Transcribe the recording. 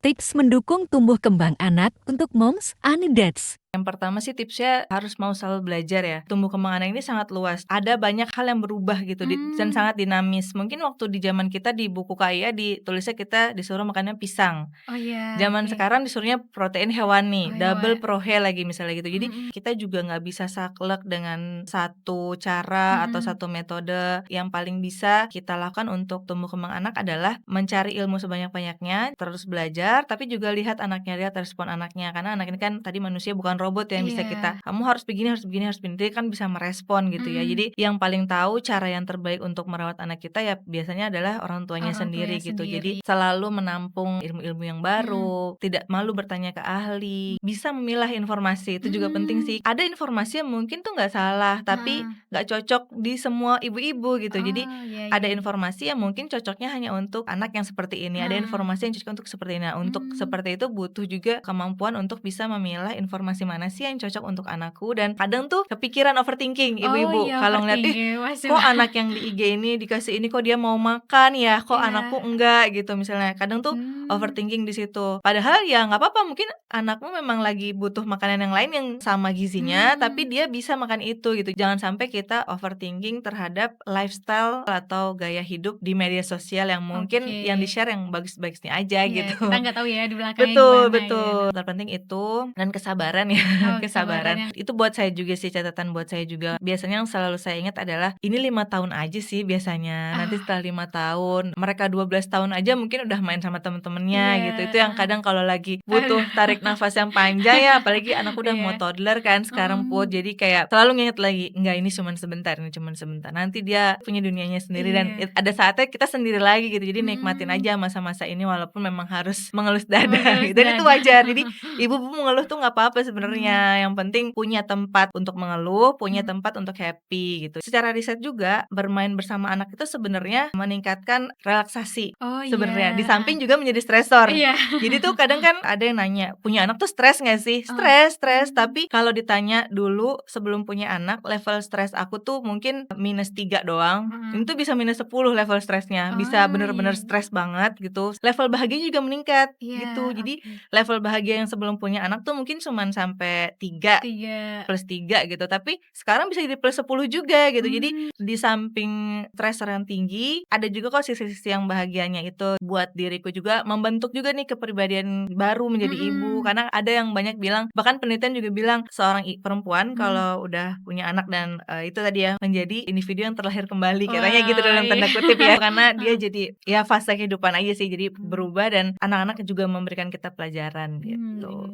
Tips mendukung tumbuh kembang anak untuk moms and dads. Yang pertama sih tipsnya harus mau selalu belajar ya. Tumbuh kembang anak ini sangat luas. Ada banyak hal yang berubah gitu dan sangat dinamis. Mungkin waktu di zaman kita di buku KIA ditulisnya kita disuruh makannya pisang. Oh iya, Zaman oke. sekarang disuruhnya protein hewani, Oh hewan. double prohe lagi misalnya gitu. Jadi Mhm kita juga nggak bisa saklek dengan satu cara atau mhm. satu metode. Yang paling bisa kita lakukan untuk tumbuh kembang anak adalah mencari ilmu sebanyak-banyaknya, terus belajar, tapi juga lihat anaknya, lihat respon anaknya. Karena anak ini kan tadi manusia bukan robot yang bisa kita, Iya. kamu harus begini, harus begini, harus begini. Dia kan bisa merespon gitu ya. Mhm. Jadi yang paling tahu cara yang terbaik untuk merawat anak kita ya biasanya adalah orang tuanya Orang tuanya sendiri gitu. sendiri. Jadi selalu menampung ilmu-ilmu yang Mhm. baru, tidak malu bertanya ke ahli, bisa memilah informasi, itu juga penting Mmm. sih. Ada informasi yang mungkin tuh nggak salah, tapi Heeh. nggak cocok di semua ibu-ibu gitu. Jadi Oh, iya ada iya. informasi yang mungkin cocoknya hanya untuk anak yang seperti ini, ada Heeh. informasi yang cocok untuk seperti ini. Nah, untuk Mmm. seperti itu butuh juga kemampuan untuk bisa memilah informasi mana sih yang cocok untuk anakku, dan kadang tuh kepikiran overthinking Oh ibu-ibu iya, kalau ngeliat, "Ih, overthinking. Pasti kok anak yang di IG ini dikasih ini kok dia mau makan ya, kok anakku iya. enggak," gitu misalnya. Kadang tuh Mmm. overthinking di situ. Padahal ya nggak apa-apa, mungkin anakmu memang lagi butuh makanan yang lain yang sama gizinya, tapi Mmm. dia bisa makan itu gitu. Jangan sampai kita overthinking terhadap lifestyle atau gaya hidup di media sosial yang mungkin Oke. yang di-share yang bagus-bagusnya aja Iya, gitu. kita nggak tahu ya di belakangnya Betul gimana gitu ya. betul, terpenting itu dan kesabaran ya, Oh, kesabaran kesabaran. yang Itu buat saya juga sih, catatan buat saya juga. Biasanya yang selalu saya ingat adalah, ini 5 tahun aja sih biasanya, nanti ah, setelah 5 tahun, mereka 12 tahun aja mungkin udah main sama temen-temennya iya, gitu. Itu yang heeh. kadang kalau lagi Aduh. butuh tarik nafas yang panjang ya, apalagi anakku udah mau Iya. toddler kan sekarang Put, Mhm. jadi kayak selalu nginget lagi, enggak ini cuman sebentar, ini cuman sebentar, nanti dia punya dunianya sendiri dan Iya. ada saatnya kita sendiri lagi gitu. Jadi nikmatin Mhm. aja masa-masa ini walaupun memang harus mengelus dada Mengelus gitu, dan itu dada. wajar. Jadi ibu-ibu mengeluh tuh nggak apa-apa Mhm. sebenarnya, yang penting punya tempat untuk mengeluh, punya Mhm. tempat untuk happy gitu. Secara riset juga bermain bersama anak itu sebenarnya meningkatkan relaksasi Oh iya, sebenarnya, di heeh. samping juga menjadi stresor. Iya. Jadi tuh kadang kan ada yang nanya, "Punya anak tuh stres nggak sih?" Oh. Stres stres, Mmm. tapi kalau ditanya dulu sebelum punya anak, level stres aku tuh mungkin -3 doang, ini Mhm. tuh bisa -10 level stresnya, bisa Oh, bener-bener iya. stres banget gitu. Level bahagianya juga meningkat Iya, gitu. Jadi oke. level bahagia yang sebelum punya anak tuh mungkin cuman sampai 3, 3. +3 gitu, tapi sekarang bisa jadi +10 juga gitu. Jadi Mmm. di samping stresor yang tinggi, ada juga kok sisi-sisi yang bahagianya itu. Buat diriku juga membentuk juga nih kepribadian baru menjadi ibu, Mhm. karena ada yang banyak bilang, bahkan penelitian juga bilang seorang perempuan Mhm. kalau udah punya anak dan, itu tadi ya, menjadi individu yang terlahir kembali, katanya gitu Wah, dalam iya. tanda kutip ya. Karena dia Heeh. jadi ya fase kehidupan aja sih, jadi Mmm. berubah dan anak-anak juga memberikan kita pelajaran Jadi gitu.